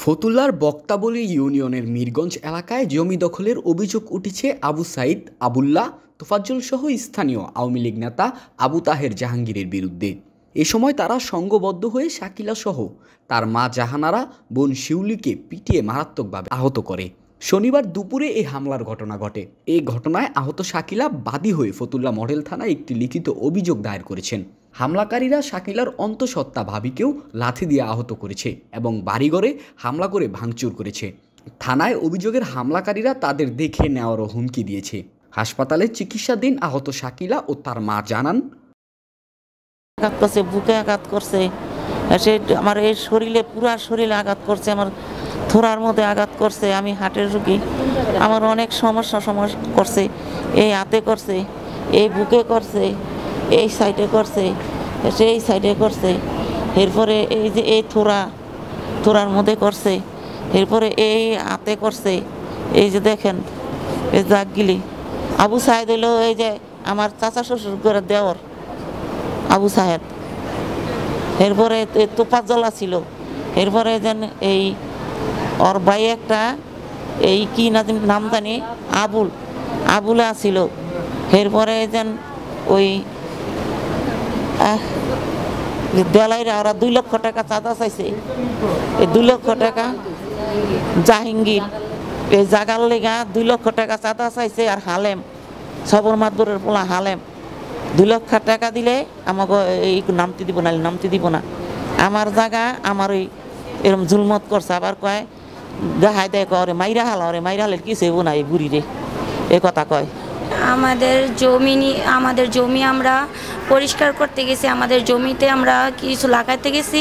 ফতুল্লার বক্তাবলী ইউনিয়নের মিরগঞ্জ এলাকায় জমি দখলের অভিযোগ উঠেছে আবু সাইদ, আবুল্লাহ, তোফাজ্জল সহ স্থানীয় আওয়ামী লীগ নেতা আবু তাহের জাহাঙ্গীরের বিরুদ্ধে। এ সময় তারা সংঘবদ্ধ হয়ে শাকিলা সহ তার মা জাহানারা, বোন শিউলিকে পিটিয়ে মারাত্মকভাবে আহত করে। শনিবার দুপুরে এই হামলার ঘটনা ঘটে। এই ঘটনায় আহত শাকিলা বাদী হয়ে ফতুল্লা মডেল থানায় একটি লিখিত অভিযোগ দায়ের করেছেন। হামলাকারীরা শাকিলার অন্তঃসত্ত্বা ভাবিকেও লাথি দিয়ে আহত করেছে এবং বাড়িঘরে হামলা করে ভাঙচুর করেছে। থানায় অভিযোগের হামলাকারীরা তাদের দেখে নেওয়ারও হুমকি দিয়েছে। হাসপাতালে চিকিৎসাধীন আহত শাকিলা ও তার মা জানান, আঘাত করছে, বুকে আঘাত করছে, সে আমার এই শরীরে পুরা শরীরে আঘাত করছে, আমার থোড়ার মধ্যে আঘাত করছে। আমি হার্টের রোগী, আমার অনেক সমস্যা করছে। এই হাতে করছে, এই বুকে করছে, এই সাইডে করছে, সেই সাইডে করছে। এরপরে এই যে এই থোড়ার মধ্যে করছে, এরপরে এই হাতে করছে। এই যে দেখেন এই দাগগুলি। আবু সাহেদ হইল এই যে আমার চাচা শ্বশুর করে দেওয়ার আবু সাহেদ। এরপরে তোফাজ্জল ছিল। এরপরে যেন এই ওর ভাই একটা এই কি নাম জানি আবুলা ছিল। এরপরে যেন ওই দেলাইরা ওরা 2 লক্ষ টাকা চাঁদা চাইছে। এই 2 লক্ষ টাকা জাহাঙ্গীর এই জাগার লেগা 2 লক্ষ টাকা চাঁদা চাইছে। আর হালেম সবর মাদুরের পোলা হালেম 2 লক্ষ টাকা দিলে আমাকে এই নামতে দিব না। আমার জায়গা আমার ওই এরকম জুলমত করছে। আবার কয় দেখায় দেয় করে মাইরা হালের কি সেব না এই বুড়ি রে, এ কথা কয়। আমাদের জমি আমরা পরিষ্কার করতে গেছি, আমাদের জমিতে আমরা কিছু লাগাইতে গেছি।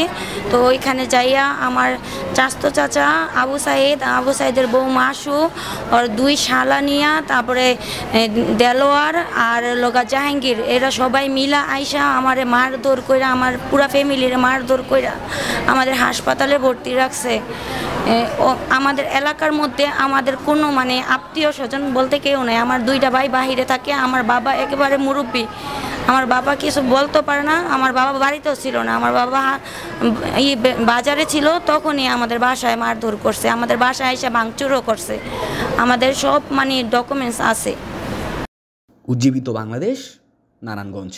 তো ওইখানে যাইয়া আমার চাচতো চাচা আবু সাইদের বউ মাসু ওর 2 শালা নিয়া, তারপরে দেলোয়ার আর লগা জাহাঙ্গীর, এরা সবাই মিলা আইসা আমারে মারধর কইরা, আমার পুরা ফ্যামিলির মারধর কইরা আমাদের হাসপাতালে ভর্তি রাখছে। আমাদের এলাকার মধ্যে আমাদের কোনো আত্মীয় স্বজন বলতে কেউ নেই। আমার 2টা ভাই বাহিরে থাকে, আমার বাবা একেবারে মুরব্বী, আমার বাবা কিছু বলতে পারে না। আমার বাবা বাড়িতেও ছিল না, আমার বাবা বাজারে ছিল। তখনই আমাদের বাসায় মারধর করছে, আমাদের বাসায় এসে ভাঙচুরও করছে। আমাদের সব ডকুমেন্টস আছে। উজ্জীবিত বাংলাদেশ, নারায়ণগঞ্জ।